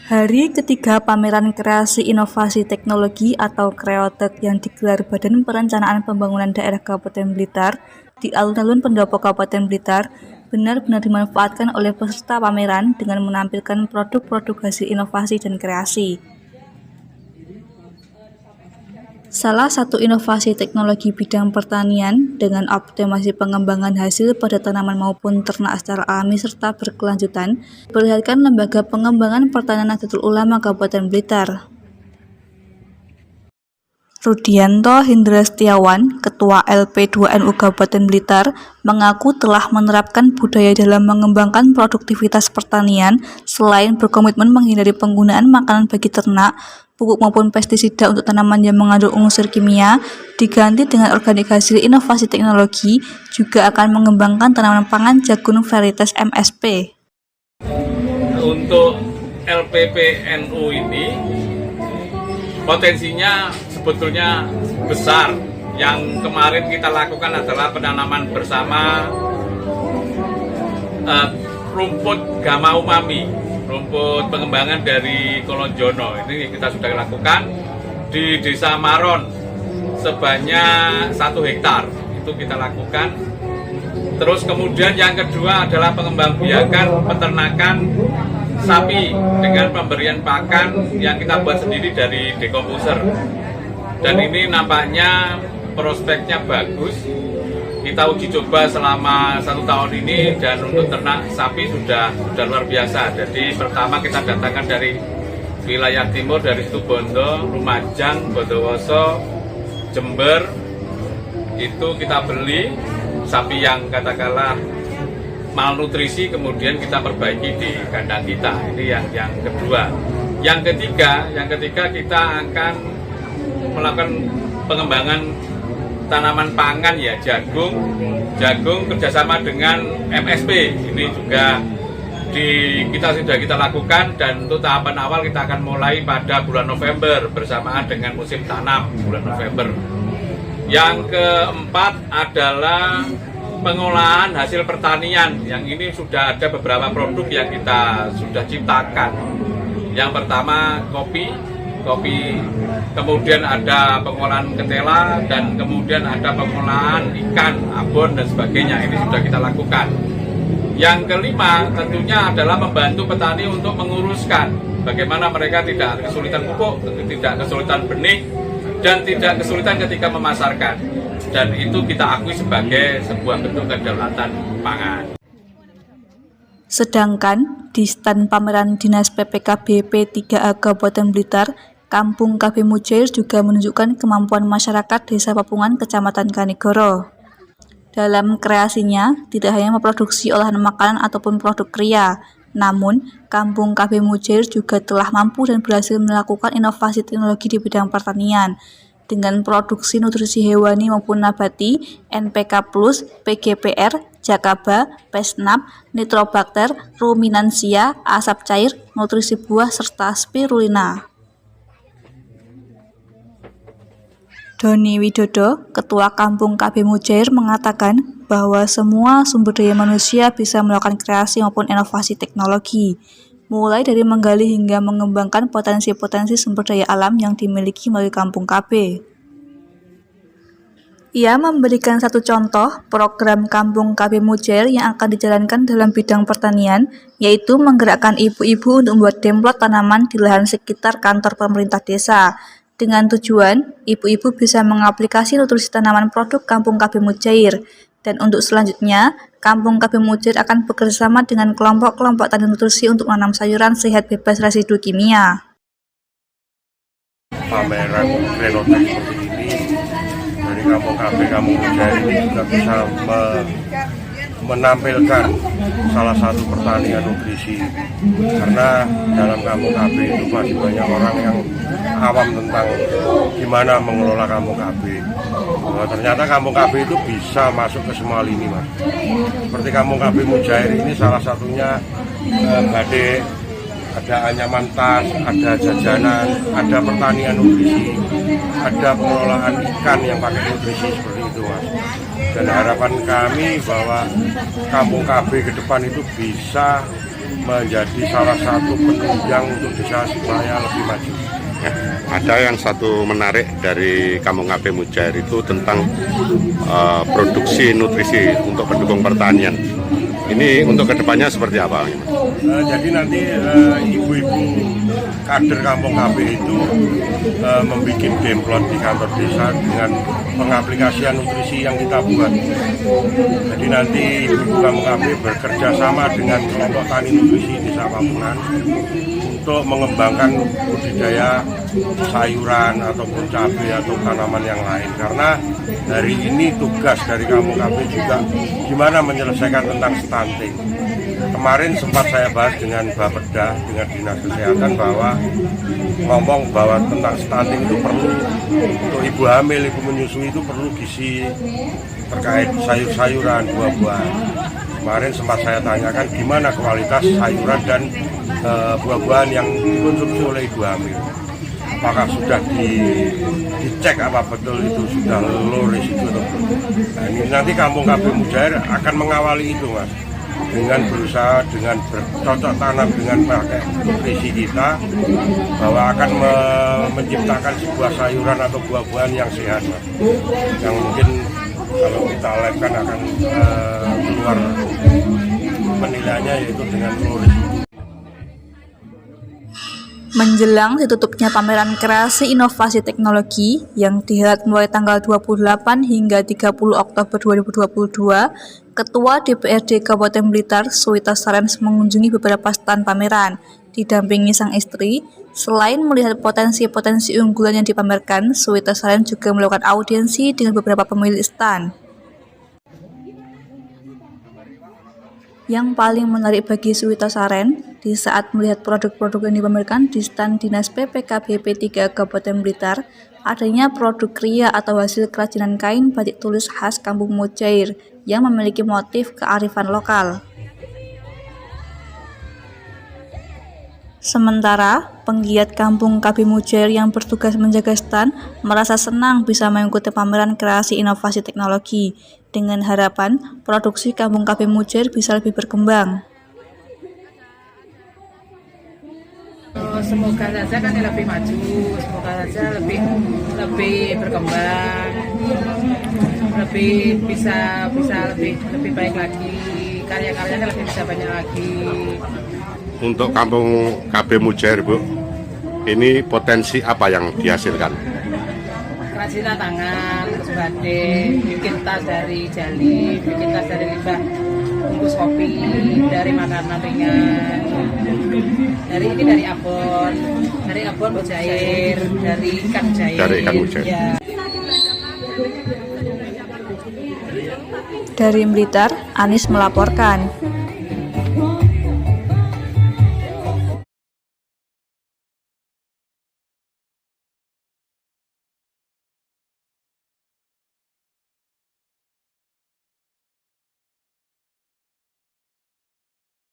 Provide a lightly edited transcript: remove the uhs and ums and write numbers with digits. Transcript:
Hari ketiga pameran kreasi inovasi teknologi atau Kreotek yang digelar Badan Perencanaan Pembangunan Daerah Kabupaten Blitar di alun-alun Pendopo Kabupaten Blitar benar-benar dimanfaatkan oleh peserta pameran dengan menampilkan produk-produk hasil inovasi dan kreasi. Salah satu inovasi teknologi bidang pertanian dengan optimasi pengembangan hasil pada tanaman maupun ternak secara alami serta berkelanjutan diperlihatkan Lembaga Pengembangan Pertanian Nahdlatul Ulama Kabupaten Blitar. Rudianto Hindra Setiawan, Ketua LP2NU Kabupaten Blitar, mengaku telah menerapkan budaya dalam mengembangkan produktivitas pertanian selain berkomitmen menghindari penggunaan makanan bagi ternak, pupuk maupun pestisida untuk tanaman yang mengandung unsur kimia, diganti dengan organik. Hasil inovasi teknologi juga akan mengembangkan tanaman pangan jagung varietas MSP. Untuk LPPNU ini potensinya sebetulnya besar. Yang kemarin kita lakukan adalah penanaman bersama rumput Gama Umami, rumput pengembangan dari Kolonjono. Ini kita sudah lakukan di Desa Maron sebanyak 1 hektar, itu kita lakukan. Terus kemudian yang kedua adalah pengembangbiakan peternakan sapi dengan pemberian pakan yang kita buat sendiri dari dekomposer. Dan ini nampaknya prospeknya bagus. Kita uji coba selama 1 tahun ini dan untuk ternak sapi sudah luar biasa. Jadi pertama kita datangkan dari wilayah timur, dari Situbondo, Lumajang, Bondowoso, Jember. Itu kita beli sapi yang katakanlah malnutrisi, kemudian kita perbaiki di kandang kita. Ini yang kedua. Yang ketiga kita akan melakukan pengembangan tanaman pangan ya, jagung kerjasama dengan MSP. Ini juga kita lakukan, dan untuk tahapan awal kita akan mulai pada bulan November bersamaan dengan musim tanam bulan November. Yang keempat adalah pengolahan hasil pertanian. Yang ini sudah ada beberapa produk yang kita sudah ciptakan. Yang pertama kopi, kemudian ada pengolahan ketela, dan kemudian ada pengolahan ikan, abon, dan sebagainya. Ini sudah kita lakukan. Yang kelima tentunya adalah membantu petani untuk menguruskan bagaimana mereka tidak kesulitan pupuk, tidak kesulitan benih, dan tidak kesulitan ketika memasarkan. Dan itu kita akui sebagai sebuah bentuk kedaulatan pangan. Sedangkan di stand pameran Dinas PPKB P3A Kabupaten Blitar, Kampung KB Mujair juga menunjukkan kemampuan masyarakat Desa Papungan, Kecamatan Kanigoro. Dalam kreasinya, tidak hanya memproduksi olahan makanan ataupun produk kria, namun Kampung KB Mujair juga telah mampu dan berhasil melakukan inovasi teknologi di bidang pertanian dengan produksi nutrisi hewani maupun nabati, NPK+, PGPR, Jakaba, Pesnap, Nitrobakter, Ruminansia, asap cair, nutrisi buah, serta spirulina. Doni Widodo, Ketua Kampung KB Mujair, mengatakan bahwa semua sumber daya manusia bisa melakukan kreasi maupun inovasi teknologi, mulai dari menggali hingga mengembangkan potensi-potensi sumber daya alam yang dimiliki melalui Kampung KB. Ia memberikan satu contoh program Kampung KB Mujair yang akan dijalankan dalam bidang pertanian, yaitu menggerakkan ibu-ibu untuk membuat demplot tanaman di lahan sekitar kantor pemerintah desa. Dengan tujuan, ibu-ibu bisa mengaplikasi nutrisi tanaman produk Kampung KB Mujair. Dan untuk selanjutnya, Kampung KB Mujair akan bekerjasama dengan kelompok-kelompok tani nutrisi untuk menanam sayuran sehat bebas residu kimia. Pameran Kreotek seperti ini dari Kampung KB Mujair ini juga bisa menampilkan salah satu pertanian nutrisi, karena dalam Kampung KB itu masih banyak orang yang awam tentang gimana mengelola Kampung KB. Ternyata Kampung KB itu bisa masuk ke semua lini, Mas. Seperti Kampung KB Mujair ini salah satunya badai ada anyaman tas, ada jajanan, ada pertanian nutrisi, ada pengelolaan ikan yang pakai nutrisi seperti itu, Mas. Dan harapan kami bahwa Kampung KB ke depan itu bisa menjadi salah satu penunjang untuk desa Sibaya lebih maju. Ada yang satu menarik dari Kampung KB Mujair itu tentang produksi nutrisi untuk pendukung pertanian. Ini untuk kedepannya seperti apa? Jadi nanti ibu-ibu kader Kampung KB itu membuat demplot di kantor desa dengan pengaplikasian nutrisi yang kita buat. Jadi nanti ibu-ibu Kampung KB bekerja sama dengan kelompok tani nutrisi desa Pampungan untuk mengembangkan budidaya sayuran ataupun cabai atau tanaman yang lain. Karena hari ini tugas dari Kampung KB juga gimana menyelesaikan tentang stunting. Kemarin sempat saya bahas dengan Bapeda, dengan Dinas Kesehatan bahwa ngomong bahwa tentang stunting itu perlu untuk ibu hamil, ibu menyusui itu perlu gizi terkait sayur-sayuran, buah-buahan. Kemarin sempat saya tanyakan gimana kualitas sayuran dan buah-buahan yang dikonsumsi oleh ibu hamil. Apakah sudah dicek apa betul itu sudah low risiko atau belum. Nah, ini nanti Kampung KB Mujair akan mengawali itu, Mas, dengan berusaha dengan bercocok tanam dengan pakai nutrisi kita bahwa akan menciptakan sebuah sayuran atau buah-buahan yang sehat, Mas, yang mungkin kalau kita labkan akan keluar penilaiannya yaitu dengan low risiko. Menjelang ditutupnya pameran kreasi inovasi teknologi yang dihelat mulai tanggal 28 hingga 30 Oktober 2022, Ketua DPRD Kabupaten Blitar, Suwita Sarens, mengunjungi beberapa stan pameran. Didampingi sang istri, selain melihat potensi-potensi unggulan yang dipamerkan, Suwita Sarens juga melakukan audiensi dengan beberapa pemilik stan. Yang paling menarik bagi Suwita Sarens di saat melihat produk-produk yang dipamerkan di stan Dinas PPKB P3 Kabupaten Blitar, adanya produk kria atau hasil kerajinan kain batik tulis khas Kampung Mujair yang memiliki motif kearifan lokal. Sementara, penggiat Kampung KB Mujair yang bertugas menjaga stan merasa senang bisa mengikuti pameran kreasi inovasi teknologi, dengan harapan produksi Kampung KB Mujair bisa lebih berkembang. Semoga saja kan lebih maju, semoga saja lebih berkembang, lebih bisa lebih baik lagi, karya-karyanya lebih bisa banyak lagi. Untuk Kampung KB Mujair, Bu, ini potensi apa yang dihasilkan? Kerajinan tangan, terus batik, bikin tas dari jali, bikin tas dari limbah bungkus kopi, dari makanan ringan, dari abon mujair, dari ikan mujair. Ya. Dari Blitar, Anis melaporkan.